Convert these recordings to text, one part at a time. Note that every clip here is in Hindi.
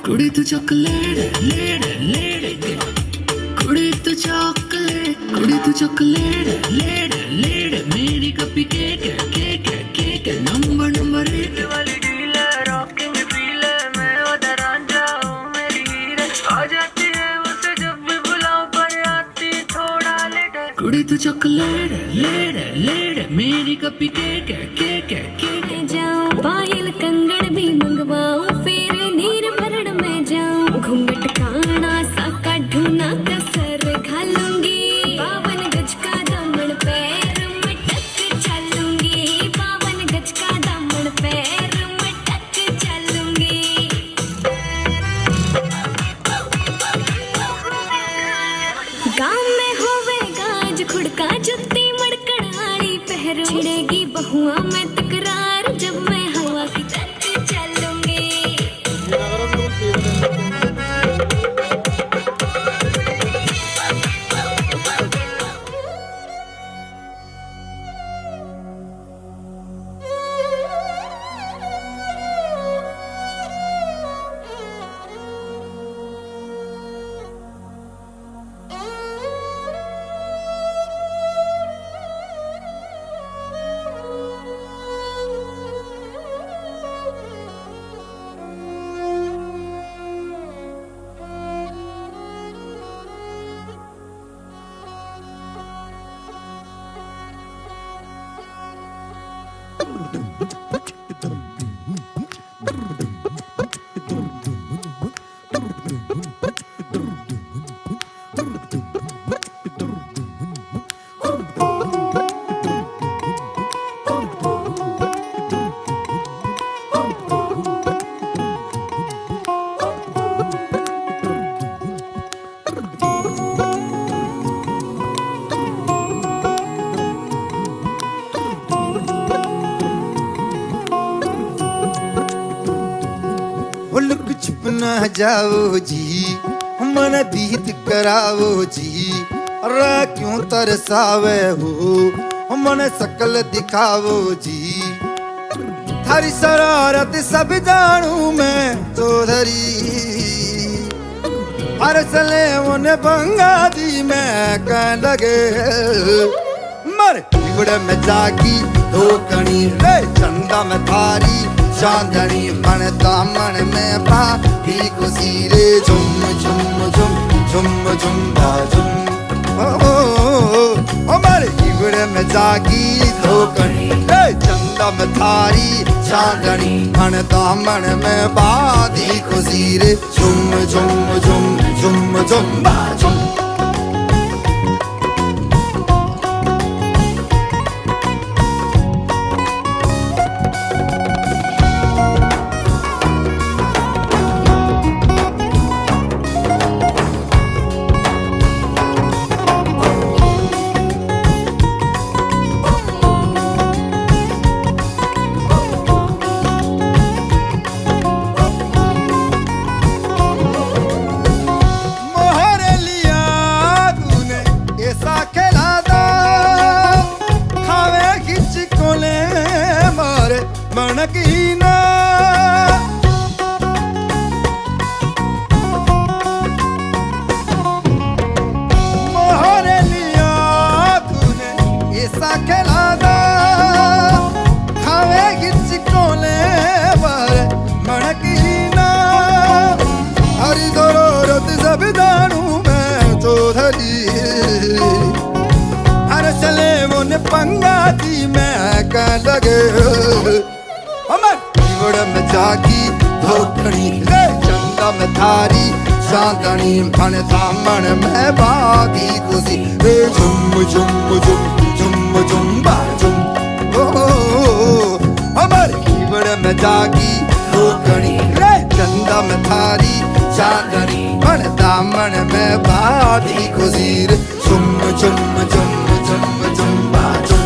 कुड़ी तू चॉकलेट लेड लेड कुड़ी तू चॉकलेट लेड लेड मेरी कपी cake cake cake number number एक वाली डील है रॉकिंग फील है मैं उधर आ जाऊं मेरी हीर आ जाती है उसे जब भी बुलाऊं पर आती थोड़ा लेट कुड़ी तू चॉकलेट लेड लेड मेरी कपी केक केक केक जाऊं पायल कंगन भी मंगवाऊं फिर नीर भरण में जाऊं घूंघट काना सा काढूं कसर घालूंगी 52 गज का दामन पैर मटक चलूंगी 52 गज का दामन पैर मटक चलूंगी गांव में होवे गाज खुड़का जुत्ती मड़कड़ाड़ी पहरो छिड़ेगी बहुआ में तकरार जब मैं हवा की तक चलूंगी लुक छुप ना जाओ जी मन दीद कराओ जी रा क्यों तरसावे हो मन सकल दिखाओ जी थारी शरारत सब जानू मैं चौधरी अरसले उन बंगा दी मैं कह लगे मर बिगड़ में जागी धोकनी रे चंदा में थारी चांदनी मन दामन में पापी खुशी रे झुम झुम झुम झुम झुम बाजुम ओ मारे हिगड़े में जागी धोकनी रे चंदा में थारी चांदनी मन दामन में बादी खुशी रे झुम झुम झुम झुम झुम बाजुम मनकीना मोहरे लिया तूने ऐसा खेला दा खावे किसकोले बारे मनकीना हरी जरूरत सब जानू मैं चौधरी हर चले वो ने पंगा दी मैं कह लगे में जागी धोकनी रे चंदा में थारी चांदनी मन दामन में बादी खुशी रे झुम झुम झुम झुम झुम बाजुम हमारे कीवड़ में जागी धोकनी रे चंदा में थारी चांदनी मन दामन में बादी खुशी रे झुम झुम झुम झुम झुम बाजुम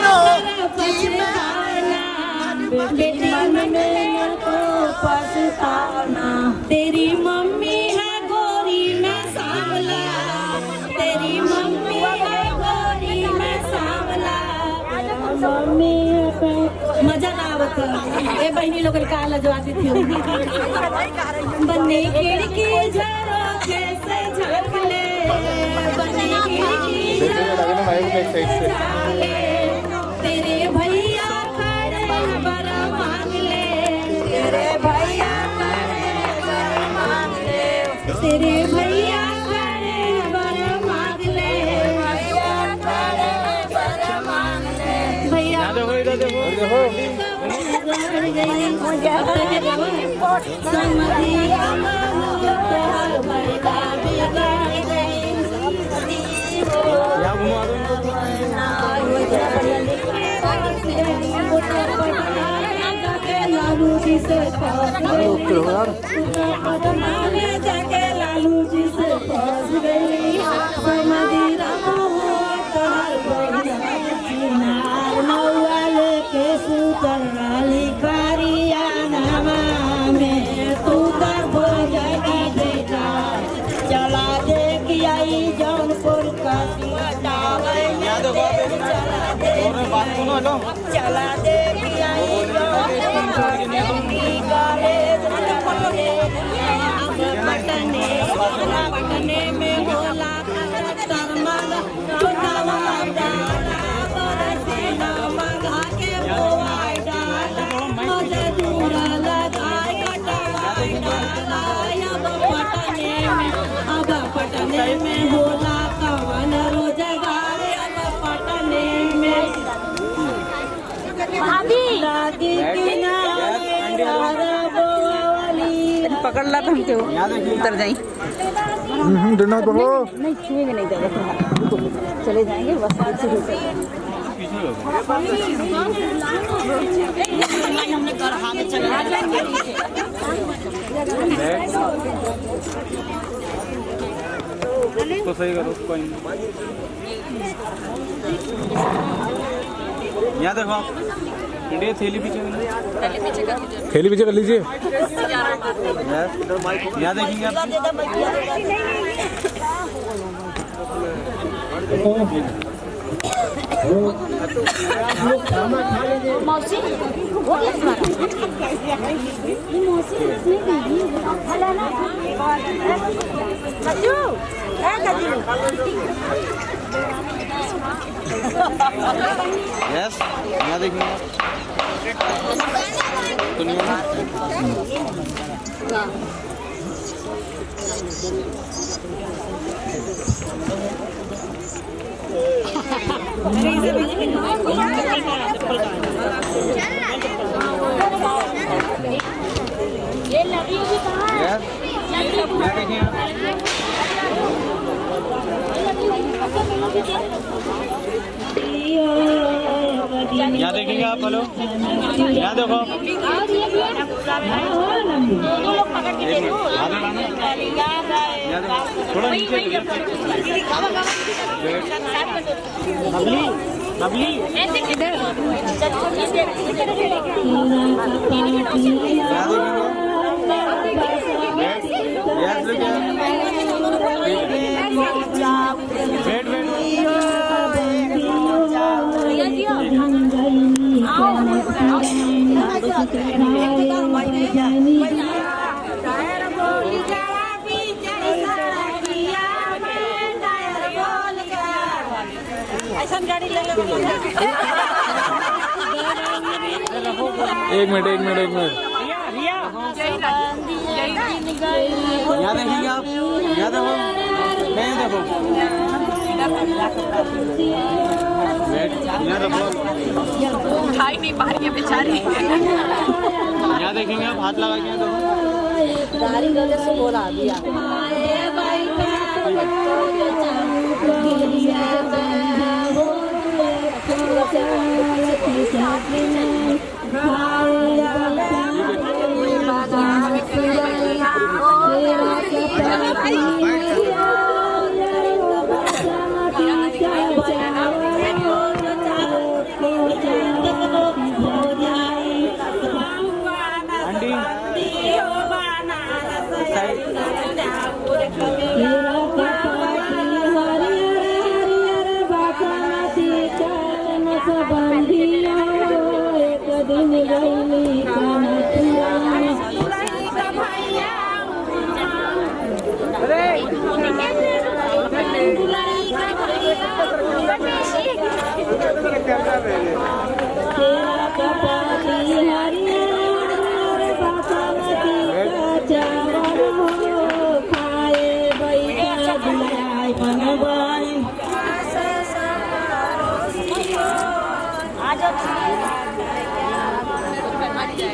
मजा ना आवत ए बहिणी लोग काला जो आती थी बन्ने खिड़की झरोखे से झाँक ले बन्ने खिड़की झरोखे से झाँक ले तेरे भैया खड़े बर मांग ले तेरे भैया खड़े बर मांग ले तेरे भैया खड़े बर मांग ले भैया खड़े बर मांग ले भैया देखो लालू जी से जाके लालू जी से फंस गई समझी के सुतराली कारिया नामा में तू कर भोजनी बेटा चला दे कि आई जौनपुर का चला दे कि आई पटने में होला तरमल पटने में होला कवन रोजगार अब पटने में पकड़ ला तुम क्यों उतर जाई नहीं छुएंगे नहीं ज्यादा चले जाएंगे बस हमने कर हाथ चला तो सही करो कोई यहाँ देखो आप इंडिया थैली पीछे कर लीजिए यहाँ देखेंगे आप मौसी यस यहाँ देखेंगे ये लगी हुई कहाँ है? यहाँ देखेंगे आप हेलो यहाँ देखो थोड़ा नीचे एक मिनट यहाँ देखेंगे आप यहाँ देखो नहीं देखो यहाँ देखो खाई नहीं पा रही है बेचारी यहाँ देखेंगे आप हाथ लगा के से बोला दिया बंदी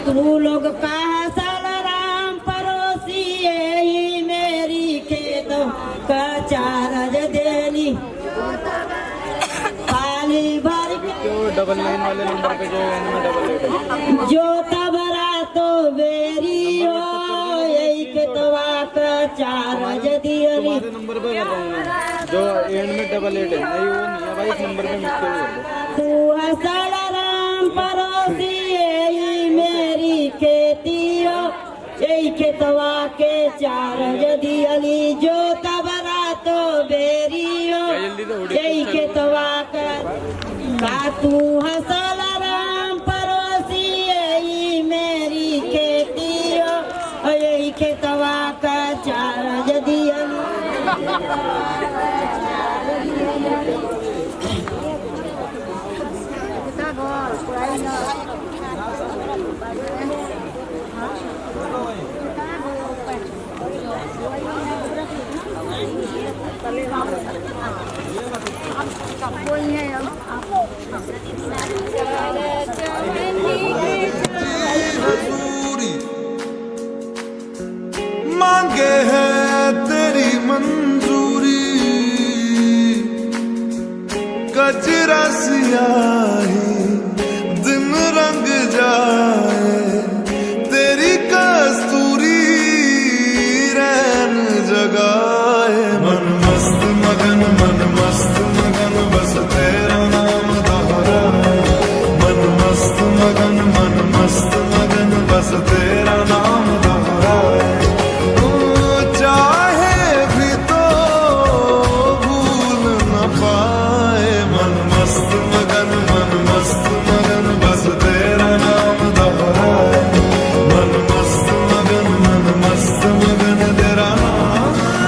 तू लोग कहा साल राम पड़ोसी यही मेरी खेत का चारज देली पाली भर जो डबल लाइन वाले नंबर पे जो एंड में डबल एट है, जो तबरा तो बेरी हो यही खेतवा का चारज दियली तुम्हारे नंबर पे कर रहा हूँ मैं, जो एंड में डबल एट है, नहीं वो नहीं है भाई, इस नंबर पे मिक्स कर दो। तू साल राम पड़ोसी यही मेरी खेती हो यही खेतवा के चारज दियली जो तबरा तो बेरी हो यही खेतवा का तू हसल राम पड़ोसी यही मेरी खेती हो यही खेतवा का चारज दियली हजूरी मांगे है तेरी मंजूरी कचरा सियाही दिन रंग जाए तेरी कस्तूरी रैन जगाए मन मस्त मगन बस तेरा नाम दोहराए मन मस्त मगन बस तेरा नाम दोहराए तू चाहे भी तो भूल न पाए मन मस्त मगन बस तेरा नाम दोहराए मन मस्त मगन तेरा नाम दोहराए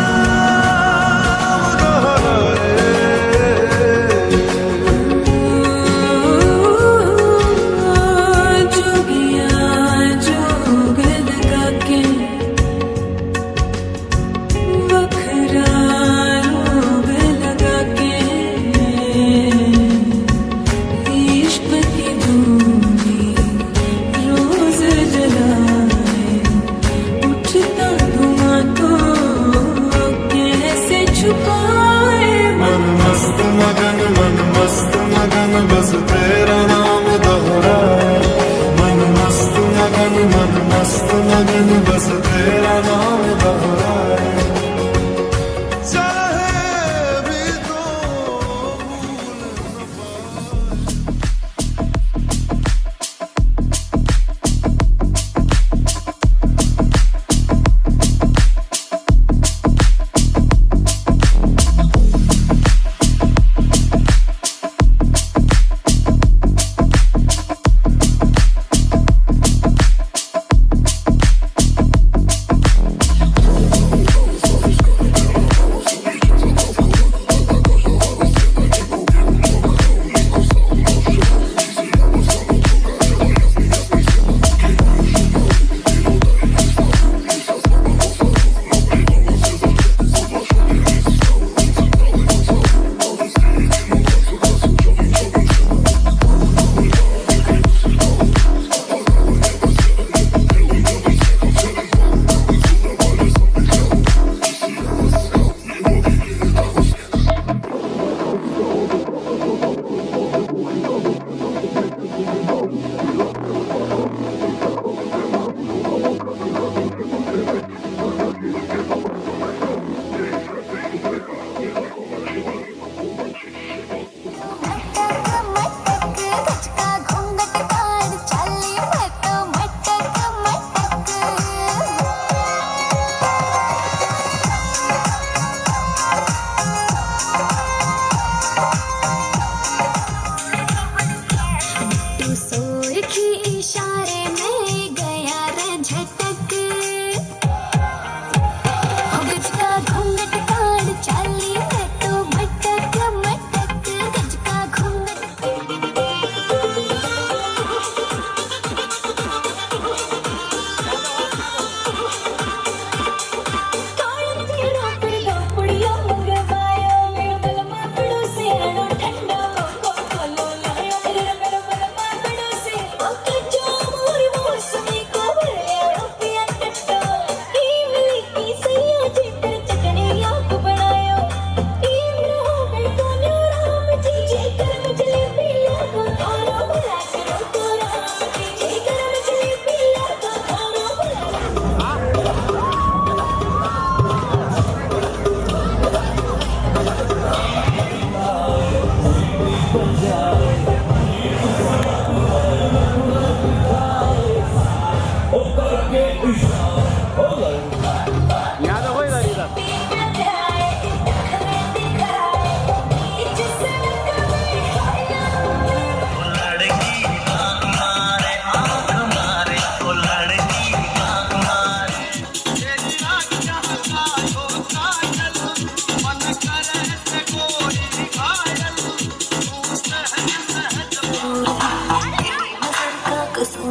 मन मस्त मगन बस तेरा नाम दोहराए मन मस्त मगन बस तेरा नाम दोहराए चाहे भी तो भूल न पाए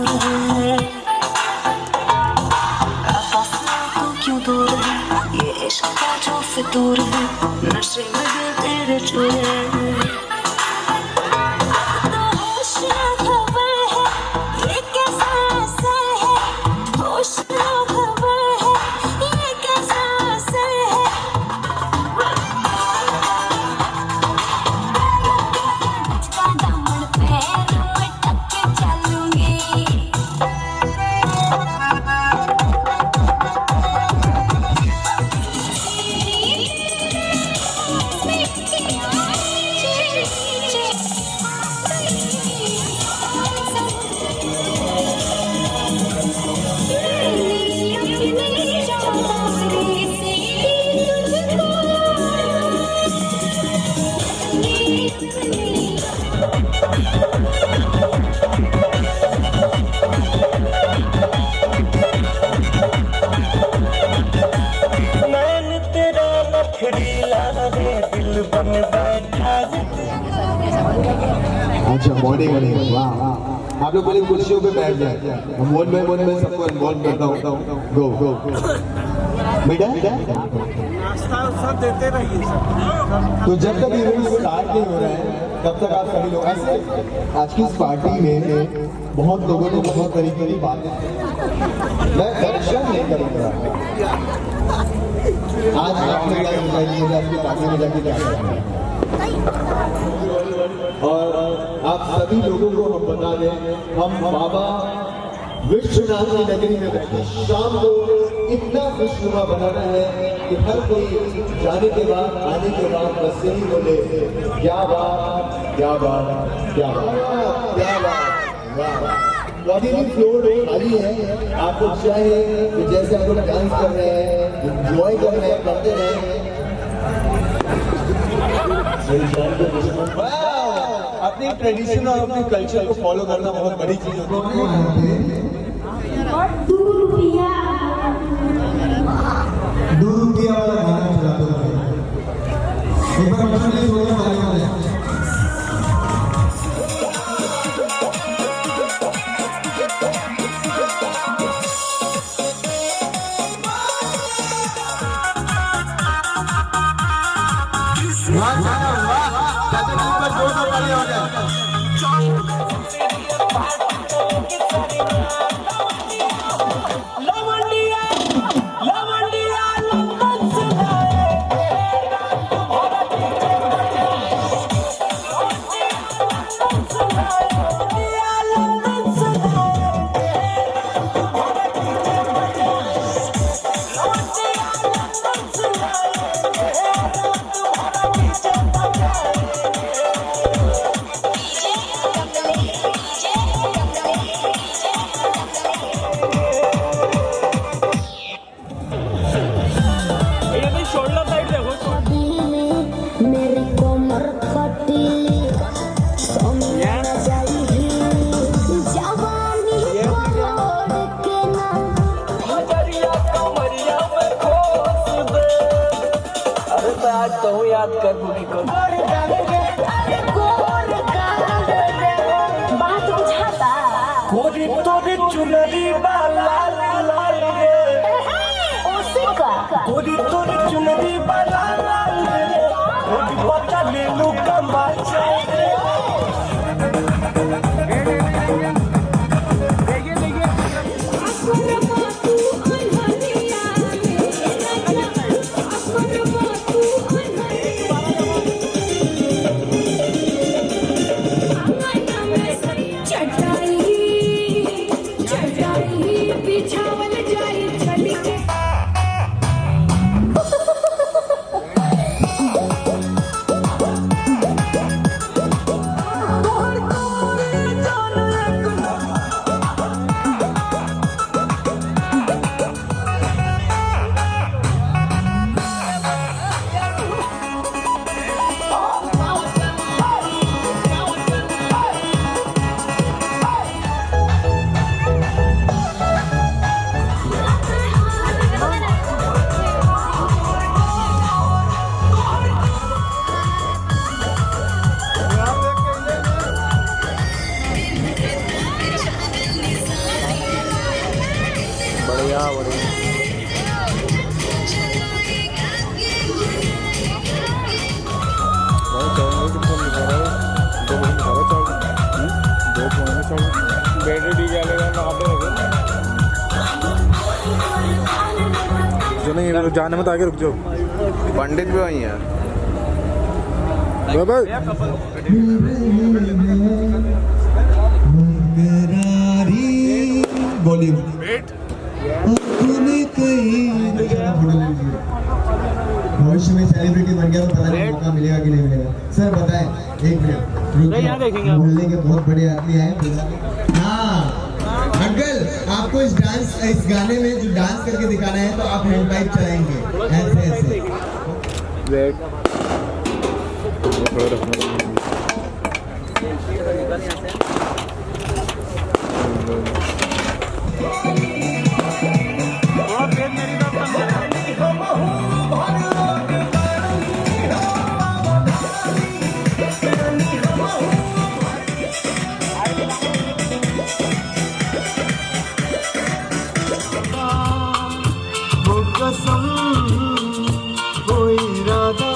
दूर है, फासला तो क्यों दूर है, ये इश्क का जो फितूर है, नशे में दिल तेरे चूर है। तो होश ना खबर है, ये कैसा असर है, होश ना खबर है, ये कैसा असर है। का दामन पैर मटक के चलूंगी, नैन तेरा नखरीला रे दिल बन बैठा। अच्छा मॉर्निंग मॉर्निंग वाह आप लोग पहले कुर्सियों पे बैठ जाए हम वन बाय वन सबको इन्वॉल्व करता हूँ गो गो बेटा नाश्ता सब देते रहिए सर। तो जब तक इवेंट स्टार्ट नहीं हो रहा है तब तक आप सभी लोग ऐसे आज की इस पार्टी में बहुत लोगों ने बहुत तरीके की बातें मैं दर्शन नहीं करूँगा आज आपने क्या बताइए आपकी पार्टी में जाके क्या करना है और आप सभी लोगों को हम बता दें हम बाबा विश्वनाथ की नगरी में बैठे शाम को इतना खुशनुमा बनाना है कि हर कोई जाने के बाद आने के बाद बस यही बोले क्या बात क्या बात क्या बात क्या बात वाह। अभी भी फ्लोर खाली है आप लोग चाहे कि जैसे आप लोग डांस कर रहे हैं एंजॉय कर रहे हैं करते रहे अपनी ट्रेडिशन और अपने कल्चर को फॉलो करना बहुत बड़ी चीज होती है। दूर वाला गाना चलाते हैं एक बार मछली सोने वाले याद कर पूरी को बात बुझाता कोरी तोरी चुनरी बाला लाल रे ओसिका कोरी तोरी चुनरी बाला लाल रे कोरी बता ले लू कमाचा बैटरी डी जाएगा ना आप जो नहीं जाने में तो आगे रुक जाओ। पंडित भी वही है। भविष्य में सेलिब्रिटी बन गया तो पता नहीं मौका मिलेगा कि नहीं मिलेगा। सर बताएं, एक मिनट, मोहल्ले के बहुत बड़े आदमी आए। हाँ अंकल, आपको इस गाने में जो डांस करके दिखाना है तो आप हैंड पाइप चलाएंगे ऐसे ऐसे। कसम वो इरादा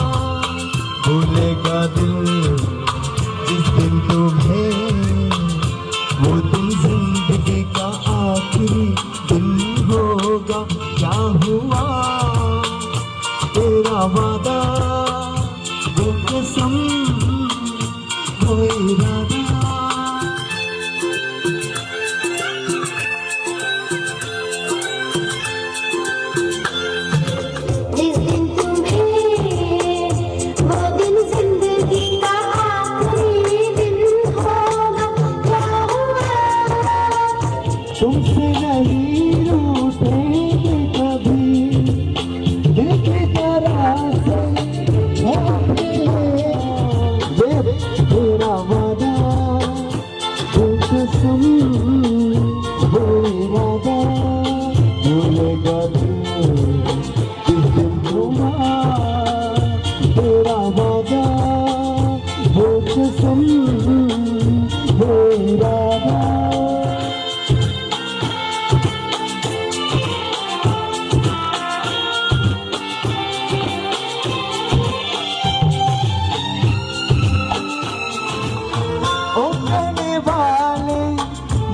भूलेगा दिल जिस दिन तुम्हें, वो दिन जिंदगी का आखिरी दिन होगा। क्या हुआ तेरा वादा, वो कसम वो इरादा। तुमसे नहीं रूठेंगे कभी, देखे जरा से ये तेरा वादा, वो कसम वो इरादा, भूलेगा दिल जिस दिन तुम्हारा, तेरा वादा वो कसम वो इरादा।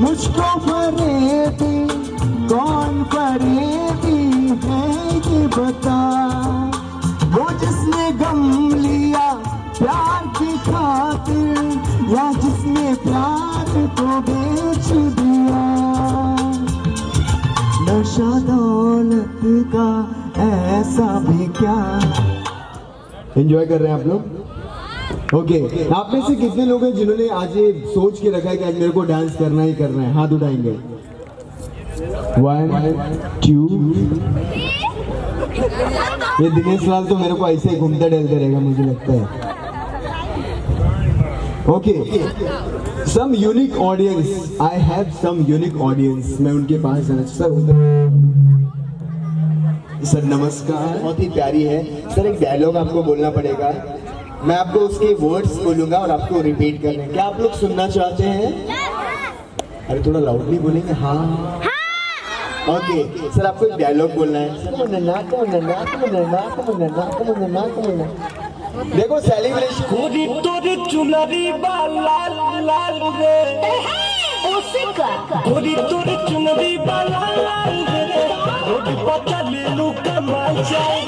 मुझको फरेबी कौन फरेबी है ये बता, वो जिसने गम लिया प्यार की खातिर, या जिसने प्यार को बेच दिया। नशा दौलत का ऐसा भी क्या। एंजॉय कर रहे हैं आप लोग? ओके आप में से कितने लोग हैं जिन्होंने आज ये सोच के रखा है कि आज मेरे को डांस करना ही करना है? हाथ उठाएंगे। 1 2। ये दिनेश लाल तो मेरे को ऐसे ही घूमते टहलते रहेगा मुझे लगता है। Okay some unique audience, I have some unique audience. मैं उनके पास जाना। सर नमस्कार, बहुत ही प्यारी है। सर एक डायलॉग आपको बोलना पड़ेगा, मैं आपको उसके वर्ड्स बोलूंगा और आपको रिपीट करने। क्या आप लोग सुनना चाहते हैं? अरे थोड़ा लाउडली बोलेंगे। हाँ ओके सर आपको एक डायलॉग बोलना है। देखो सेलिब्रेशन। चुनरी लाल लाल रे, चुनरी लाल रे, बच्चा ले लू कमाल जाए।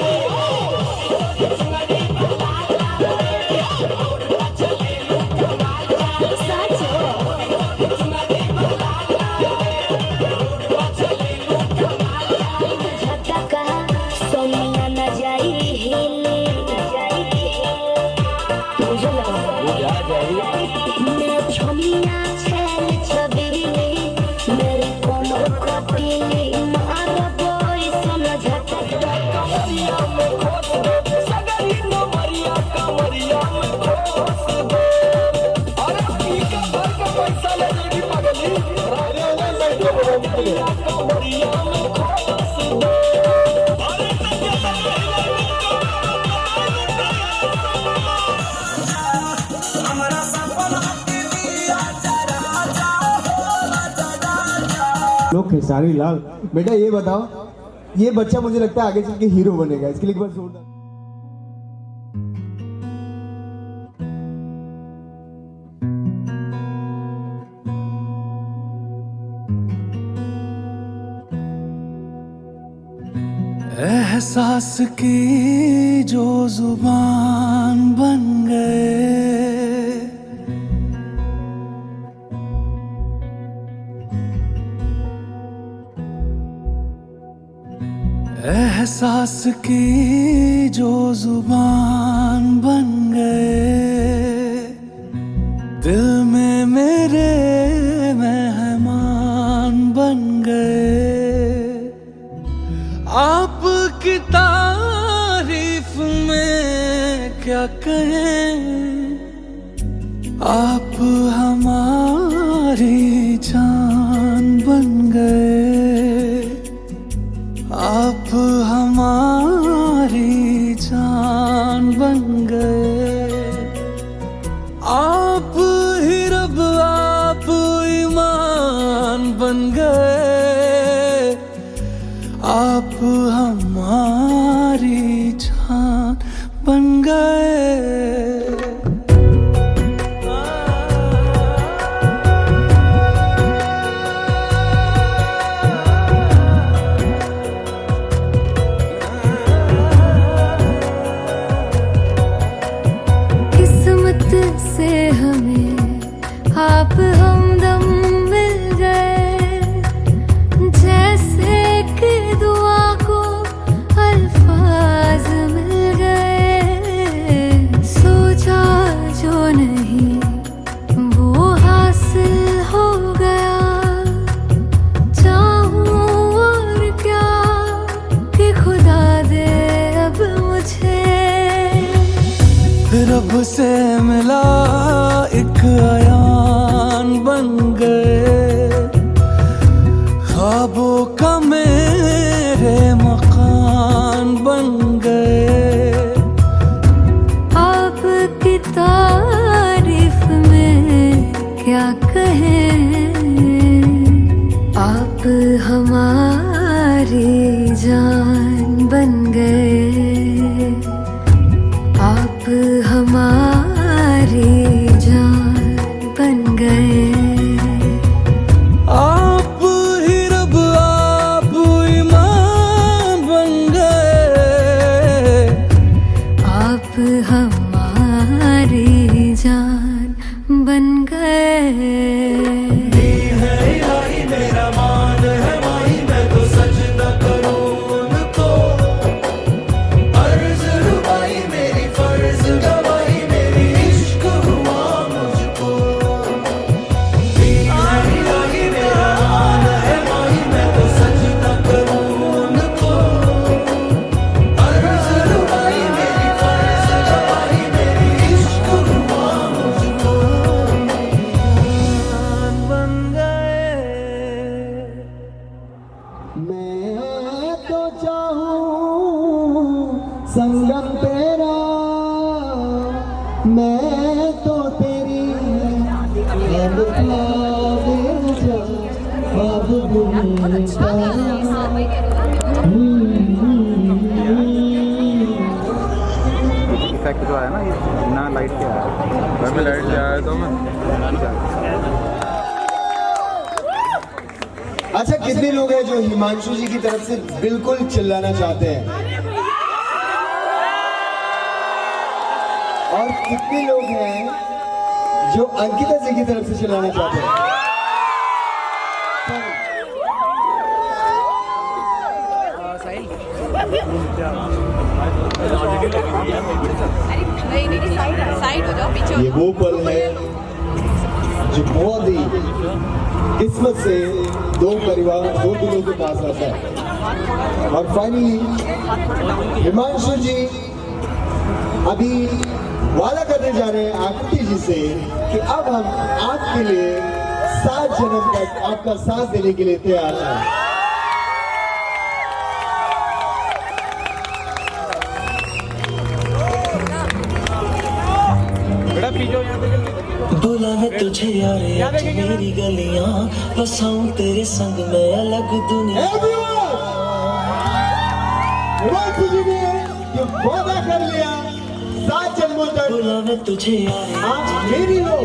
लोग खेसारी लाल, बेटा ये बताओ, ये बच्चा मुझे लगता है आगे चल के हीरो बनेगा। इसके लिए एक बार जोरदार। एहसास की जो जुबान बन गए, एहसास की जो जुबान बन गए, दिल में मेरे मेहमान बन गए। आपकी तारीफ में क्या कहें, आप हमारी जान बन गए, आप हमारी जान बन गए। आप ही रब आप ईमान बन गए, आप हमारी जान बन गए। से हमें आप हमदम मिल गए, जैसे कि दुआ को अल्फाज मिल गए। सोचा जो नहीं वो हासिल हो गया, चाहूं और क्या कि खुदा दे अब मुझे। रब से मिला एक अयान बन गए, ख्वाबों का मेरे मकान बन गए। आपकी तारीफ में क्या कहें, आप हमारी जान बन गए, आप हमारी जान बन गए। आप ही रब आप ईमान बन गए, आप हमारी जान बन गए। मेरा मान है माही, मैं तो सजदा करूं उनको। अर्ज़ रुबाई मेरी फर्ज गवाही, मेरी इश्क हुआ मुझको। मेरा मान है माही, मैं तो सजदा करूं उनको। अर्ज़ रुबाई मेरी फर्ज गवाही, मेरी इश्क हुआ मुझको। बन गए। मैं तो चाहूं संगम तेरा, मैं तो तेरी इफेक्ट जो आया ना, ये ना लाइट के आया, मैं लाइट ले आया तो मैं। अच्छा, कितने लोग हैं जो हिमांशु जी की तरफ से बिल्कुल चिल्लाना चाहते हैं, और कितने लोग हैं जो अंकिता जी की तरफ से चिल्लाना चाहते हैं? ये वो पल है जो बहुत ही किस्मत से दो परिवार, दो दिलों के पास आता है। और फाइनली हिमांशु जी अभी वादा करने जा रहे हैं आकृति जी से कि अब हम आपके लिए 7 जन्म तक आपका साथ देने के लिए तैयार हैं। बुलावे तुझे यार आज मेरी गलियां, बसाऊं तेरे संग मैं अलग दुनिया। हिमांशु जी ने ये वादा कर लिया 7 जन्मों तक बुलावे तुझे यार आप मेरी हो।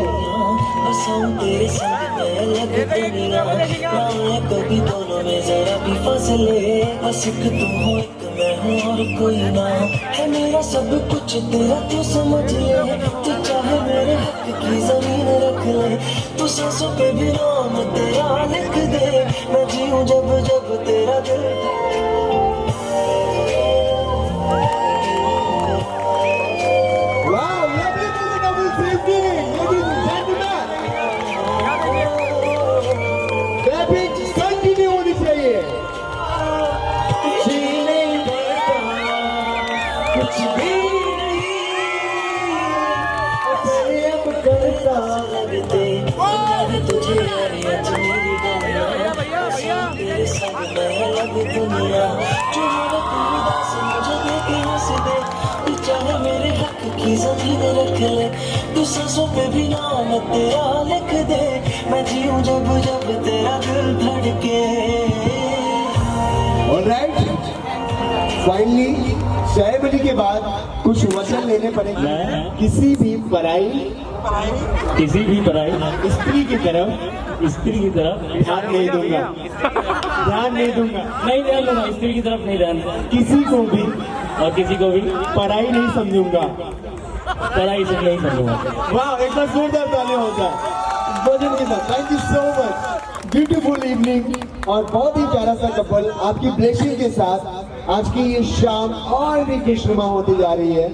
बसाऊं तेरे संग मैं अलग दुनिया। ना कभी दोनों में जरा भी फासले, बस एक तुम हो एक मैं हूँ। और कोई ना है मेरा सब कुछ तेरा, तू समझ ले। तू चाहे मेरे हक की जमीन रख ले, तू सांसों पे भी नाम तेरा लिख दे, मैं जीऊं जब जब तेरा दिल। मेरे हक की जमीन रख ले, तू सांसों पे भी नाम तेरा लिख दे, मैं जीऊं जब जब तेरा दिल धड़के। ऑलराइट, फाइनली शोएब अली के बाद कुछ वचन लेने पड़ेंगे। किसी भी पराई स्त्री की तरफ ध्यान नहीं दूंगा, नहीं ध्यान दूंगा, स्त्री की तरफ नहीं ध्यान, किसी को भी पढ़ाई नहीं समझूंगा, पढ़ाई से नहीं समझूंगा। वाह, एक बार जोरदार तालियां हो जाए भजन के साथ। Thank you so much, beautiful evening और बहुत ही प्यारा सा कपल आपकी ब्लेसिंग के साथ आज की ये शाम और भी खुशनुमा होती जा रही है।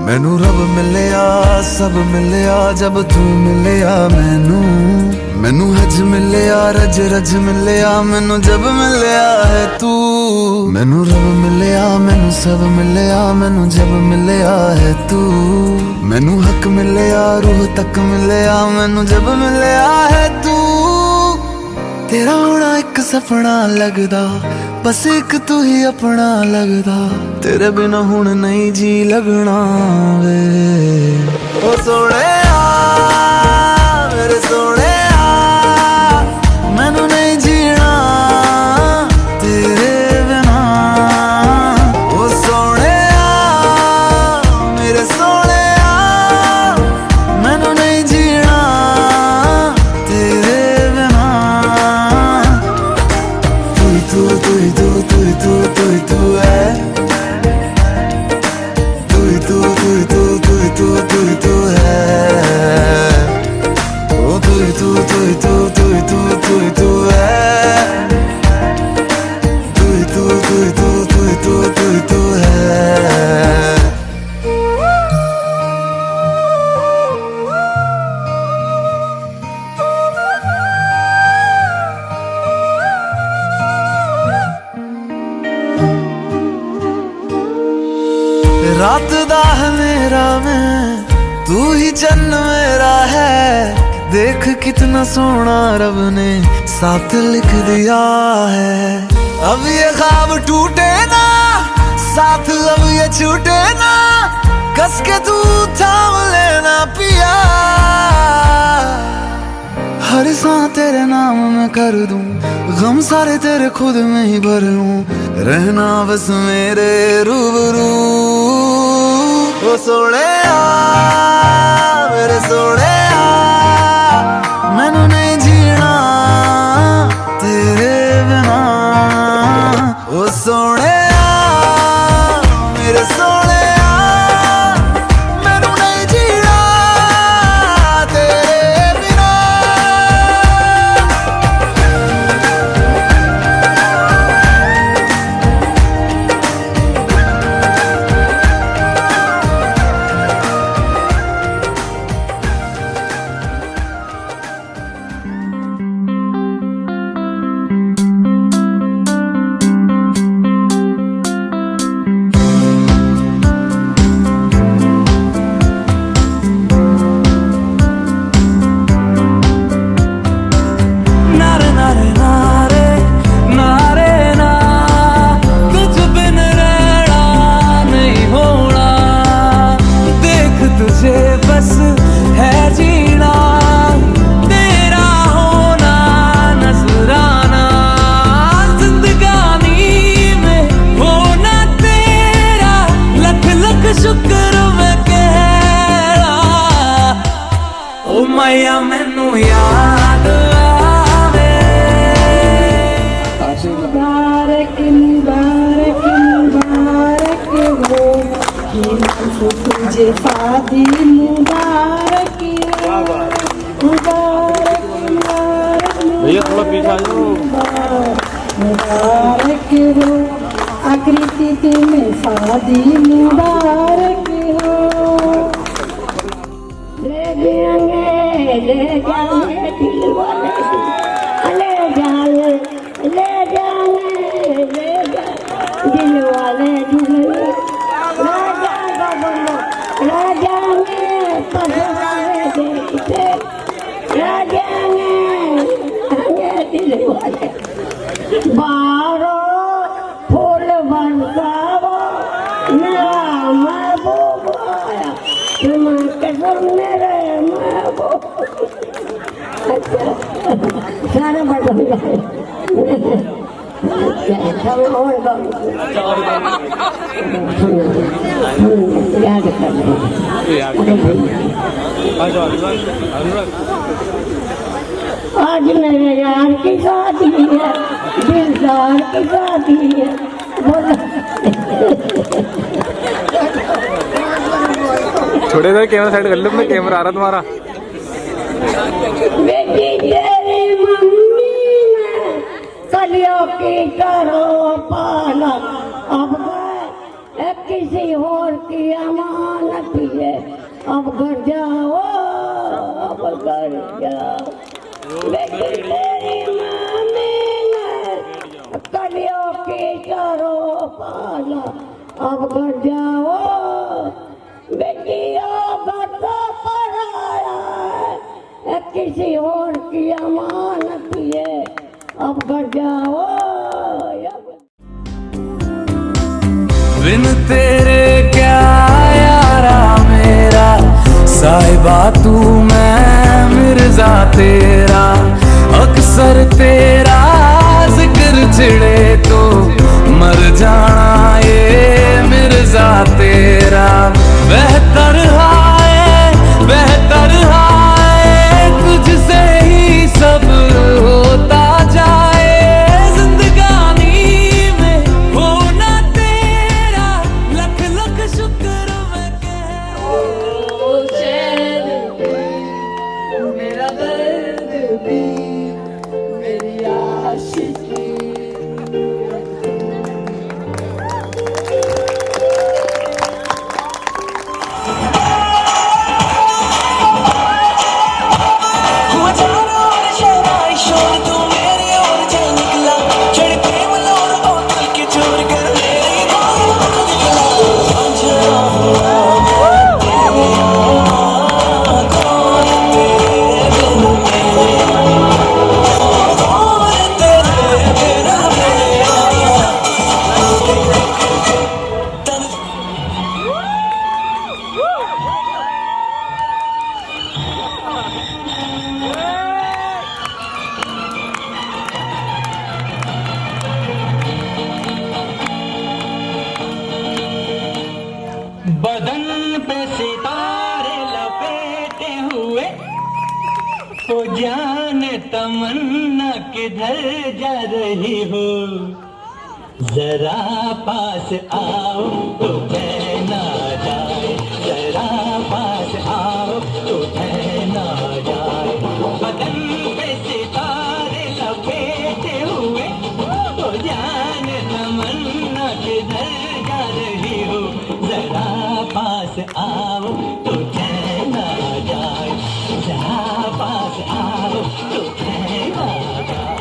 मैनू रब मिलिया, सब मिलिया जब तू मिलिया मैनू हज मिलिया, रज रज मिलिया मैनू जब मिलिया है तू। मैनू रब मिलिया, मैनू सब मिलिया मैनू जब मिलिया है तू। मैनू हक मिलिया, रूह तक मिलिया मैनू जब मिलिया है तू। तेरा होना एक सपना लगदा, बस एक तू ही अपना लगदा, तेरे बिना हुण नहीं जी लगना वे। ओ सोहणिया मेरे सोहणिया, मैनू नहीं जीना तेरे बिना। ओ सोहणिया मेरे सोहणिया, मैनू नहीं जीना तेरे बिना। तू तू तू तू तू तू तू है, तू तू तू तू तू तू तू तू है। ओ तू तू तू तू तू तू तू तू है, तू तू तू तू तू तू तू तू है। रात दा मेरा मैं, तू ही चन्न मेरा है। देख कितना सोना रब ने साथ लिख दिया है। अब ये ख्वाब टूटे ना, साथ अब ये छूटे ना, कस के तू थाम लेना पिया। हर सांस तेरे नाम में कर दूं, गम सारे तेरे खुद में ही भर लूं, रहना बस मेरे रूबरू। ओ सोहणिया मेरे सोहणिया, मैनू नहीं जीना तेरे बिना। ओ सोहणिया मेरे सोहणिया, मैनू नहीं जीना तेरे बिना। बस है जीना, तेरा होना या मैनू याद आवे मुबारक मुबारक मुबारक हो तुझे शादी मुबारक मुबारक मुबारक भैया थोड़ा पीछे आ जाओ। मुबारक हो आकृति में शादी मुबारक हो। ले जाएंगे दिल वाले ले जाएंगे दिल वाले बारो फूल बरसावो मेरा महबूब आया तुम कसम मेरे महबूब। अच्छा सारे बदल गए सब और याद कर आज मेरे यार की शादी है दिलदार की शादी है बोला थोड़ी देर कैमरा साइड कर लो अपना कैमरा आ रहा तुम्हारा। बेटी तेरी मम्मी ने कलियों की करो पाला अब गए किसी और की अमानत है अब घर जाओ अब घर जाओ। बेटी तेरी मम्मी ने कलियों की करो पाला अब घर जाओ। बेटियों बता पढ़ाया है किसी और की अमानत है अब घर जाओ। बिन तेरे क्या यारा मेरा साहिबा तू मैं मिर्जा तेरा अक्सर तेरा जिक्र छिड़े तो मर जाना ये मिर्जा तेरा। बेहतर हाय तुझसे ही सब होता जाए जिंदगानी में होना तेरा लख लख शुक्र मैं मेरा दर्द भी मेरी आशिकी बदन पे सितारे लपेटे हुए तो जाने तमन्ना किधर जा रही हो। जरा पास आओ तो कहना जाए जरा पास आओ तो कहना जाए। बदन पे सितारे लपेटे हुए तो जाने तमन्ना किधर जा रही हो। जरा पास आओ तो कहना जाए जरा पास आओ तो कहना जाए।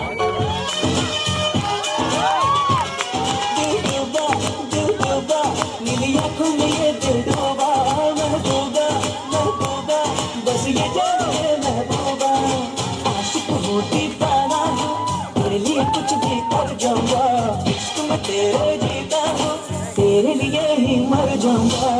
नीली आँखों में ये दिल डूबा महबूबा महबूबा बस ये जाने महबूबा आशिक होती पाना हूँ तेरे लिए कुछ भी कर जाऊंगा। इश्क में तेरे जीता हूँ तेरे लिए ही मर जाऊंगा।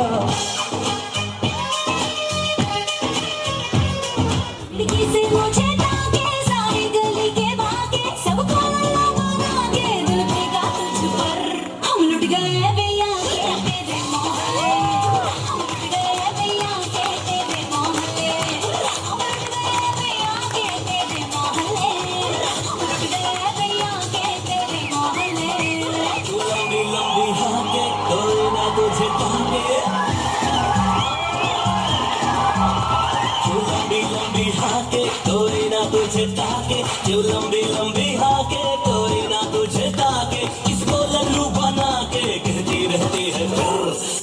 लंबी हाके कोई ना तुझे ताके, जो लंबी लंबी हाके कोई ना तुझे ताके, किसको लल्लू बना के कहती रहती है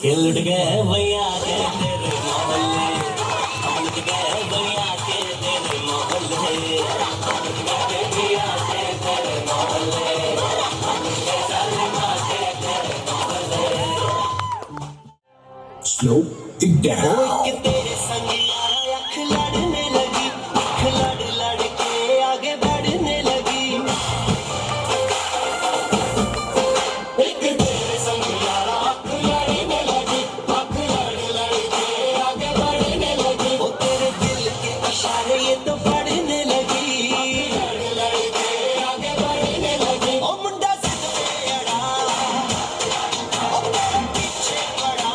फिर लुट गए भैया के तेरे मोहल्ले, लुट गए भैया के तेरे मोहल्ले, लुट गए भैया के तेरे मोहल्ले, Slow it down. कि तेरे संग यारा अख लड़ने लगी, अख लड़ लड़ के आगे बढ़ने लगी, एक तेरे संग यारा अख लड़ने लगी, अख लड़ लड़ के आगे बढ़ने लगी, वो तेरे दिल के इशारे ये तो पढ़ने लगी, लड़ लड़ के आगे बढ़ने लगी, ओ मुंडा सिद्ध पे अड़ा, ओ तेरे पीछे पड़ा,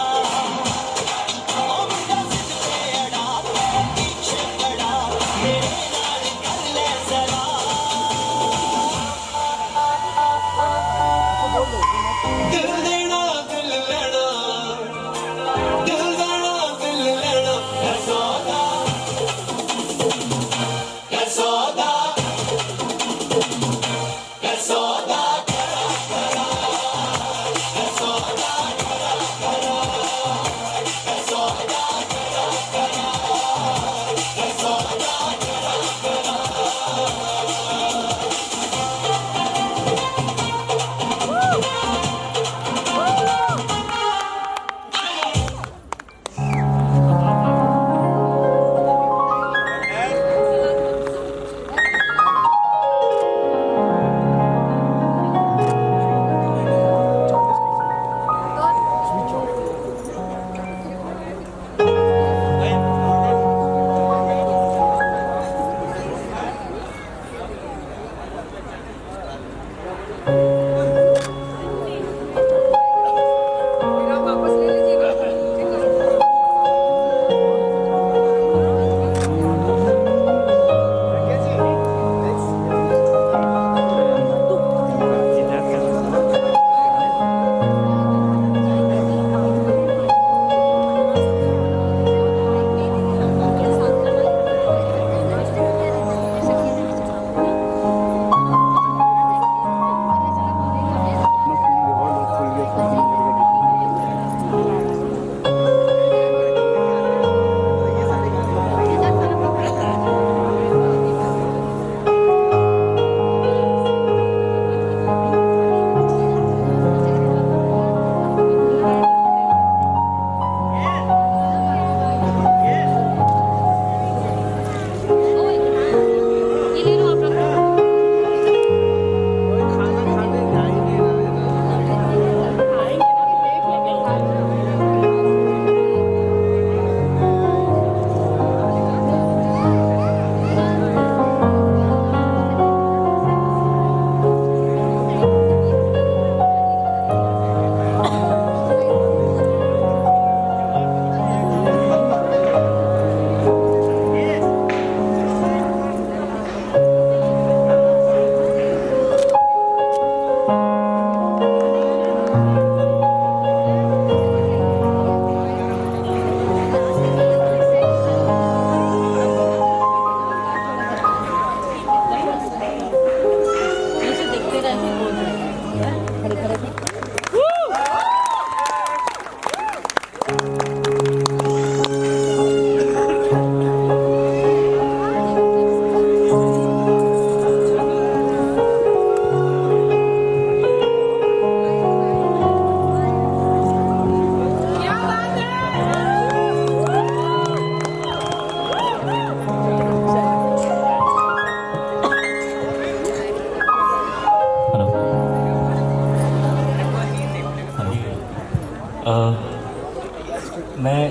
मैं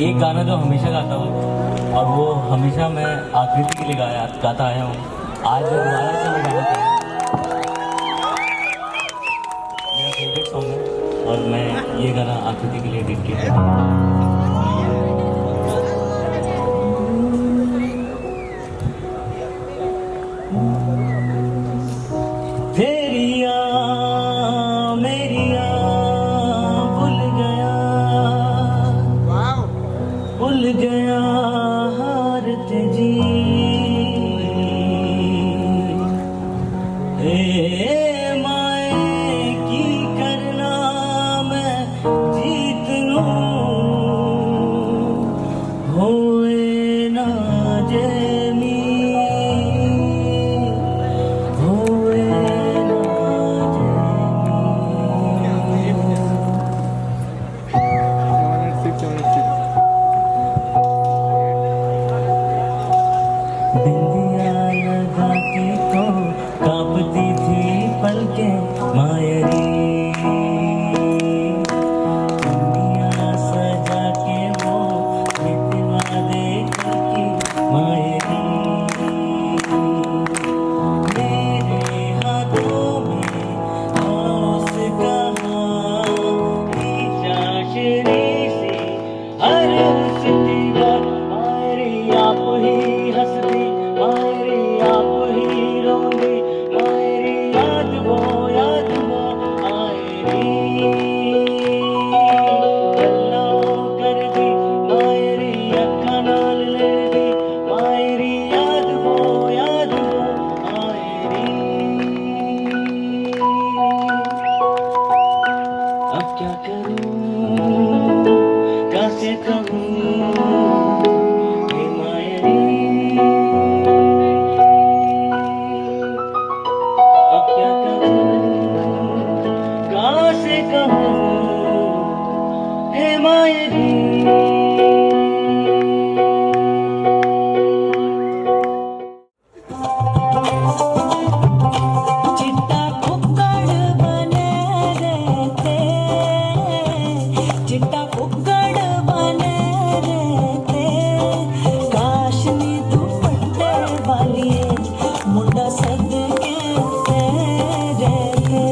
एक गाना जो हमेशा गाता हूँ और वो हमेशा मैं आकृति के लिए गाता आया हूँ। आज दोबारा से मैं गाना मेरा फेवरेट सॉन्ग है और मैं ये गाना आकृति के लिए डेडिकेट करता हूँ। भूल गया हारते जी होए ना जेमी होए ना बिंदिया लगाती तो कांपती थी पलकें मायरी दुनिया सजा के वो वादे करके मायरी मेरे हाथों में हौस कहाँ की चाशनी सी हर हंसती बात मायरी आप ही हंसती मायरी आप ही रोंदी मायरी याद वो आयरी गल्लां कर दी मायरी अक्खां नाल लड़दी मायरी याद वो आयरी अब क्या करूं कैसे कहूं हे मायरी अब क्या करूं कैसे कहूं हे मायरी चिट्टा कुक्कड़ बने रहते चिट्टा कुक्कड़ बने रहते काशनी दुपट्टे वाली मुंडा सदके रहते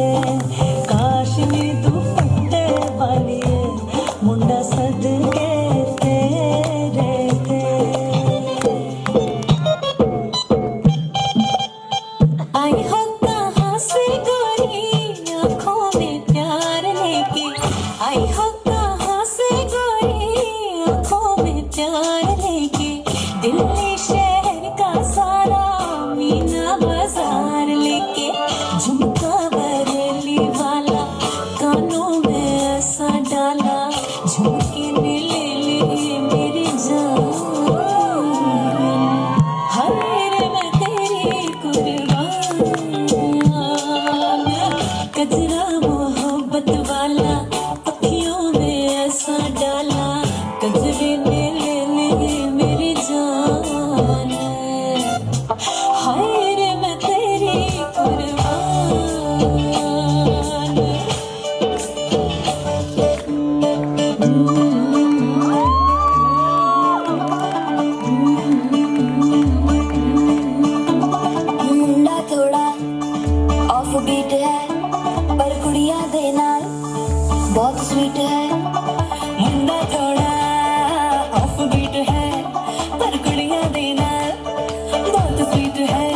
काशनी दुपट्टे वाली मुंडा सदके रहते आई हो कहाँ से गोरी आँखों में प्यार लेके आई हो कहाँ से गोरी आँखों में प्यार लेके दिल्ली शहर का सारा मीना बाजार लेके झुमका बरेली वाला कानों में ऐसा डाला झुमके ने ले मेरी जान हर मैं तेरी कुर्बान कजरा मोहब्बत वाला अखियों में ऐसा डाला कजरे ने ले मेरी जान हाय मैं तेरी कुर्बान मुंडा थोड़ा ऑफ बीट है पर कुड़िया दे नाल बहुत स्वीट है मुंडा थोड़ा ऑफ बीट है पर कुड़िया दे नाल बहुत स्वीट है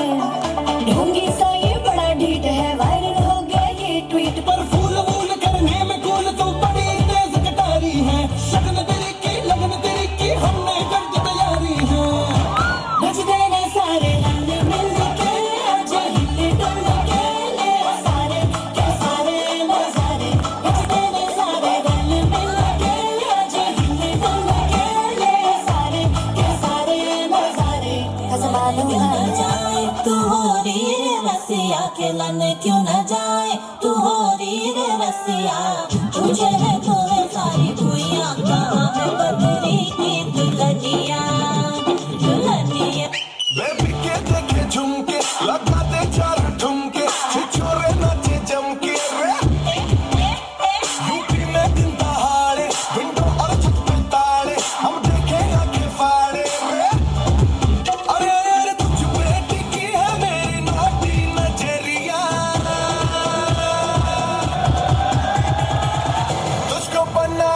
ढोंगी सा ये बड़ा ढीठ है वायरल हो गया ये ट्वीट पर फूल वूल करने में कूल तो बड़ी तेज कटारी है लगन तेरी की हमने कर दी तैयारी है बज गए ने सारे रंग मिल के आज हिले डुल के ले सारे के सारे नजारे बज गए ने सारे रंग मिल के आज हिले डुल के ले सारे के सारे नजारे खजमालू हर जाए तू हो रे रसिया के लन क्यों न जाए तू हो रे रसिया तुझे है तो सारी दुनिया कहाँ है बदरी की दुल्हनिया बेबी के देखे झुमके लगा दे चार ठुमके छिछोरे नाचे जमके रे यूपी में दिन दहाड़े विंडो और छत पे ताड़े हम देखे आंखें फाड़े रे अरे अरे तुझ पे टिकी है मेरी नोटी नजरिया तुझको बना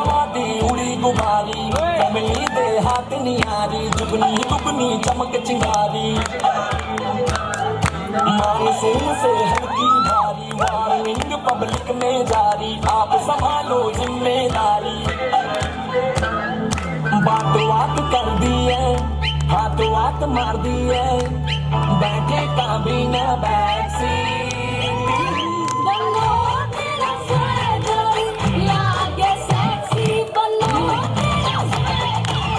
हवा दी उड़ी गुबारी कमली दे हाथ नियारी दुगनी दुगनी चमक चिंगारी मानसून से हल्की भारी वार्निंग पब्लिक में जारी आप संभालो जिम्मेदारी बात बात कर दी है हाथ वात मार दी है बैठे काबीना बैक सीट बनो तेरा स्वैगर लागे सेक्सी बनो तेरा स्वैगर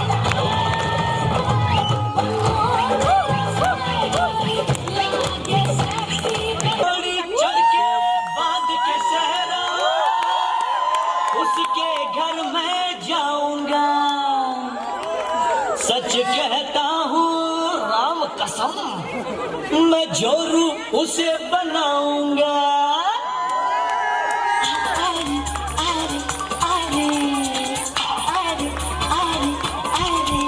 लागे सेक्सी बड़ी चढ़ के बांध के सहरा उसके घर में जाऊंगा सच कहता हूँ राम कसम मैं जोरू उसे बनाऊंगा अरे अरे अरे अरे अरे अरे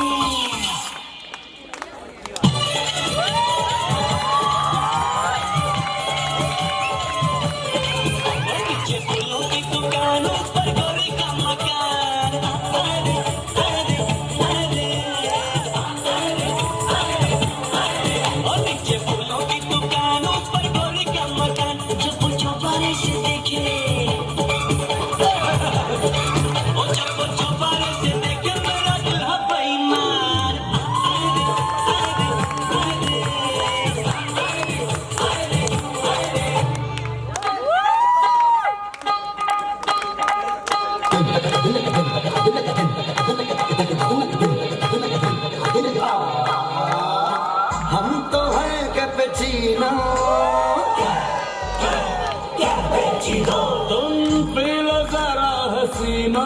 नीचे फूलों की दुकानों पर गोरी का मकान अरे अरे अरे और नीचे फूलों की दुकानों पर गोरी का मकान जब चौबारे से देखे ओ चप्पो चौबारे से देखे मेरा दुल्हा बेईमान हम तो हैं कैपेचिनो तुम पी लो जरा हसीना